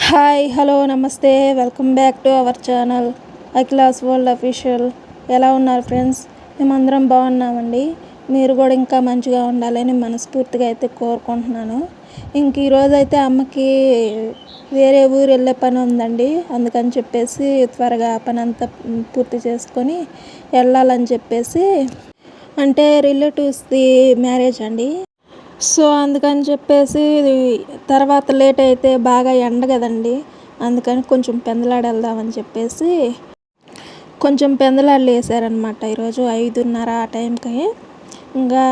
Hi hello నమస్తే welcome back to our channel Akhila's world official. ఎలా ఉన్నారు ఫ్రెండ్స్? మేమందరం బాగున్నామండి. మీరు కూడా ఇంకా మంచిగా ఉండాలని మనస్ఫూర్తిగా అయితే కోరుకుంటున్నాను. ఇంక ఈరోజు అయితే అమ్మకి వేరే ఊరు వెళ్ళే పని ఉందండి. అందుకని చెప్పేసి త్వరగా పని అంతా పూర్తి చేసుకొని వెళ్ళాలని చెప్పేసి, అంటే రిలేటివ్స్ది మ్యారేజ్ అండి. సో అందుకని చెప్పేసి తర్వాత లేట్ అయితే బాగా ఎండ కదండి, అందుకని కొంచెం పెందలాడ వెళ్దామని చెప్పేసి కొంచెం పెందలాడలు వేసారనమాట. ఈరోజు 5:30 ఆ టైంకి ఇంకా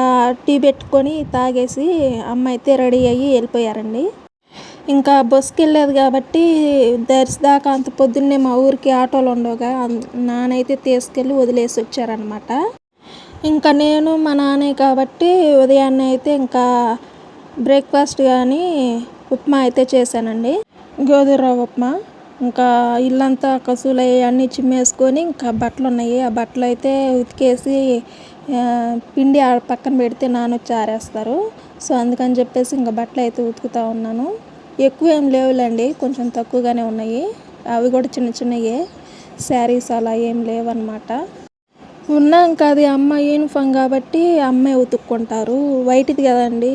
టీ పెట్టుకొని తాగేసి అమ్మ అయితే రెడీ అయ్యి వెళ్ళిపోయారండి. ఇంకా బస్సుకి వెళ్ళేది కాబట్టి దాకా అంత పొద్దున్నే మా ఊరికి ఆటోలు ఉండవుగా, నానైతే తీసుకెళ్ళి వదిలేసి వచ్చారనమాట. ఇంకా నేను మా నాన్న కాబట్టి ఉదయాన్నే అయితే ఇంకా బ్రేక్ఫాస్ట్ కానీ ఉప్మా అయితే చేశానండి, గోధుమ రవ్వ ఉప్మా. ఇంకా ఇల్లంతా కసువులు అన్నీ చిమ్మేసుకొని ఇంకా బట్టలు ఉన్నాయి, ఆ బట్టలు అయితే ఉతికేసి పిండి పక్కన పెడితే నానొచ్చి ఆరేస్తారు. సో అందుకని చెప్పేసి ఇంకా బట్టలు అయితే ఉతుకుతూ ఉన్నాను. ఎక్కువ ఏం లేవులేండి, కొంచెం తక్కువగానే ఉన్నాయి. అవి కూడా చిన్న చిన్నయే, శారీస్ అలా ఏం లేవన్నమాట. ఉన్నాం అది అమ్మ యూనిఫామ్ కాబట్టి అమ్మే ఉతుక్కుంటారు. వైట్ది కదండి,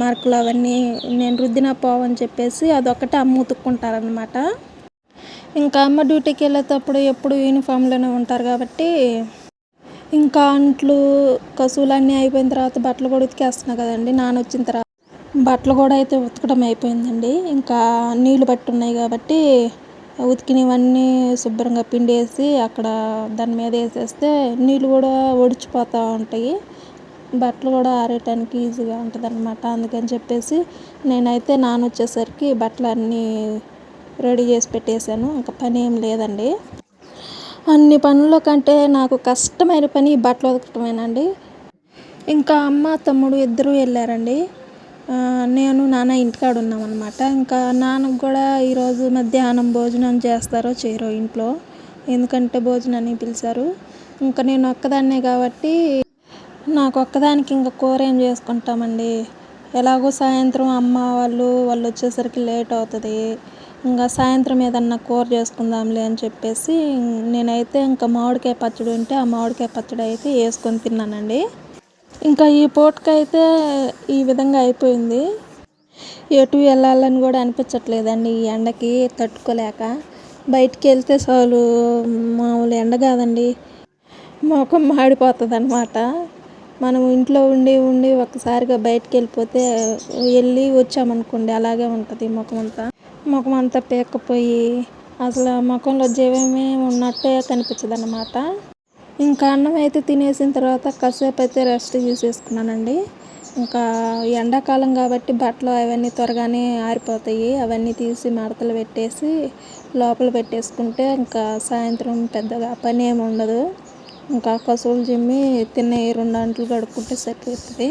మార్కులు అవన్నీ నేను రుద్దిన పోవని చెప్పేసి అదొక్కటే అమ్మ ఉతుక్కుంటారనమాట. ఇంకా అమ్మ డ్యూటీకి వెళ్ళేటప్పుడు ఎప్పుడు యూనిఫామ్లోనే ఉంటారు కాబట్టి ఇంకా అంట్లు కసువులు అన్నీ అయిపోయిన తర్వాత బట్టలు కూడా ఉతికేస్తున్నా కదండి. నాన్న వచ్చిన తర్వాత బట్టలు కూడా అయితే ఉతకడం అయిపోయిందండి. ఇంకా నీళ్ళు పట్టి ఉన్నాయి కాబట్టి ఉతికినవన్నీ శుభ్రంగా పిండేసి అక్కడ దాని మీద వేసేస్తే నీళ్ళు కూడా ఒడిచిపోతూ ఉంటాయి, బట్టలు కూడా ఆరేయటానికి ఈజీగా ఉంటుంది అనమాట. అందుకని చెప్పేసి నేనైతే నాన్న వచ్చేసరికి బట్టలు అన్నీ రెడీ చేసి పెట్టేశాను. ఇంకా పని ఏం లేదండి. అన్ని పనుల కంటే నాకు కష్టమైన పని బట్టలు ఉతకటమేనండి. ఇంకా అమ్మ తమ్ముడు ఇద్దరు వెళ్ళారండి, నేను నాన్న ఇంటికాడ ఉన్నామన్నమాట. ఇంకా నాన్నకు కూడా ఈరోజు మధ్యాహ్నం భోజనం చేస్తారో చేయరో ఇంట్లో, ఎందుకంటే భోజనాన్ని పిలిచారు. ఇంకా నేను ఒక్కదాన్నే కాబట్టి నాకు ఒక్కదానికి ఇంకా కూర ఏం చేసుకుంటామండి. ఎలాగో సాయంత్రం అమ్మ వాళ్ళు వచ్చేసరికి లేట్ అవుతుంది. ఇంకా సాయంత్రం ఏదన్నా కూర చేసుకుందాంలే అని చెప్పేసి నేనైతే ఇంకా మామిడికాయ పచ్చడి ఉంటే ఆ మామిడికాయ పచ్చడి అయితే వేసుకొని తిన్నానండి. ఇంకా ఈ పూటకైతే ఈ విధంగా అయిపోయింది. ఎటు వెళ్ళాలని కూడా అనిపించట్లేదండి ఈ ఎండకి తట్టుకోలేక. బయటికి వెళ్తే చాలు మామూలు ఎండ కాదండి, ముఖం మాడిపోతుంది అనమాట. మనం ఇంట్లో ఉండి ఒక్కసారిగా బయటికి వెళ్ళిపోతే వెళ్ళి వచ్చామనుకోండి అలాగే ఉంటుంది ముఖం అంతా పేక్కపోయి అసలు ముఖంలో జీవమే ఉన్నట్టే కనిపించదు అనమాట. ఇంకా అన్నం అయితే తినేసిన తర్వాత కాసేపు అయితే రెస్ట్ తీసేసుకున్నానండి. ఇంకా ఎండాకాలం కాబట్టి బట్టలు అవన్నీ త్వరగానే ఆరిపోతాయి, అవన్నీ తీసి మడతలు పెట్టేసి లోపల పెట్టేసుకుంటే ఇంకా సాయంత్రం పెద్దగా పని ఏమి ఉండదు. ఇంకా కసువులు జిమ్మి తిన్న 2 అంట్లు కడుక్కుంటే సరిపోతుంది.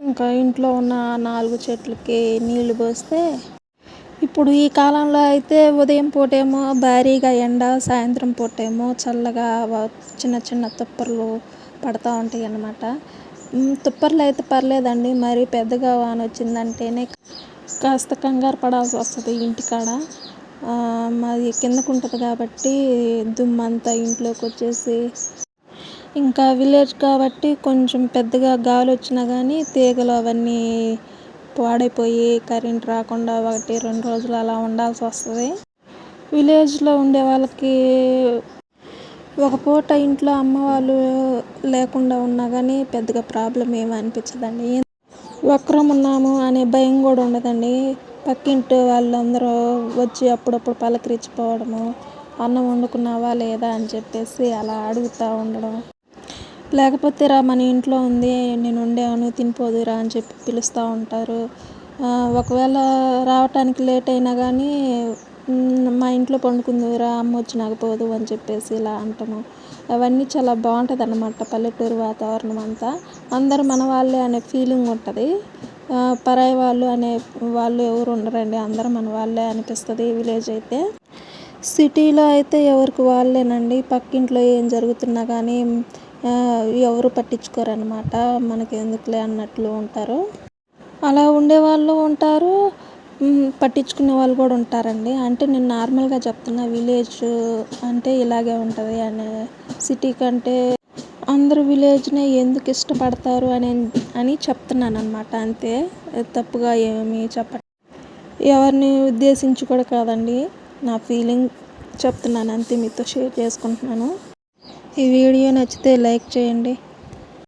ఇంకా ఇంట్లో ఉన్న 4 చెట్లకి నీళ్లు పోస్తే ఇప్పుడు ఈ కాలంలో అయితే ఉదయం పూటేమో భారీగా ఎండ, సాయంత్రం పూటేమో చల్లగా చిన్న చిన్న తుప్పర్లు పడుతూ ఉంటాయి అన్నమాట. తుప్పర్లు అయితే పర్లేదండి, మరి పెద్దగా వాన వచ్చిందంటేనే కాస్త కంగారు పడాల్సి వస్తుంది ఇంటికాడ. మాది కిందకు ఉంటుంది కాబట్టి దుమ్మంతా ఇంట్లోకి వచ్చేసి, ఇంకా విలేజ్ కాబట్టి కొంచెం పెద్దగా గాలి వచ్చినా కానీ తీగలు అవన్నీ పాడైపోయి కరెంట్ రాకుండా 1-2 రోజులు అలా ఉండాల్సి వస్తుంది. విలేజ్లో ఉండే వాళ్ళకి ఒక పూట ఇంట్లో అమ్మ వాళ్ళు లేకుండా ఉన్నా కానీ పెద్దగా ప్రాబ్లం ఏమీ అనిపించదండి. ఒక్కరం ఉన్నాము అనే భయం కూడా ఉండదండి. పక్కింటి వాళ్ళందరూ వచ్చి అప్పుడప్పుడు పలకరించిపోవడము, అన్నం వండుకున్నావా లేదా అని చెప్పేసి అలా అడుగుతూ ఉండడం, లేకపోతే రా మన ఇంట్లో ఉంది నేను వండాను తినిపోదురా అని చెప్పి పిలుస్తూ ఉంటారు. ఒకవేళ రావటానికి లేట్ అయినా కానీ మా ఇంట్లో పండుకుందురా అమ్మ వచ్చినాక పోదు అని చెప్పేసి ఇలా అంటాము. అవన్నీ చాలా బాగుంటుంది అన్నమాట. పల్లెటూరు వాతావరణం అంతా అందరూ మన వాళ్ళే అనే ఫీలింగ్ ఉంటుంది. పరాయి వాళ్ళు అనే వాళ్ళు ఎవరు ఉండరండి, అందరూ మన వాళ్ళే అనిపిస్తుంది విలేజ్ అయితే. సిటీలో అయితే ఎవరికి వాళ్ళేనండి, పక్కింట్లో ఏం జరుగుతున్నా కానీ ఎవరు పట్టించుకోరు అనమాట, మనకి ఎందుకులే అన్నట్లు ఉంటారు. అలా ఉండేవాళ్ళు ఉంటారు, పట్టించుకునే వాళ్ళు కూడా ఉంటారండి. అంటే నేను నార్మల్గా చెప్తున్నా, విలేజ్ అంటే ఇలాగే ఉంటుంది సిటీ కంటే అందరూ విలేజ్నే ఎందుకు ఇష్టపడతారు అని చెప్తున్నాను అనమాట. అంతే, తప్పుగా ఏమీ ఎవరిని ఉద్దేశించి కూడా కాదండి, నా ఫీలింగ్ చెప్తున్నాను అంతే, మీతో షేర్ చేసుకుంటున్నాను. ఈ వీడియో నచ్చితే లైక్ చేయండి.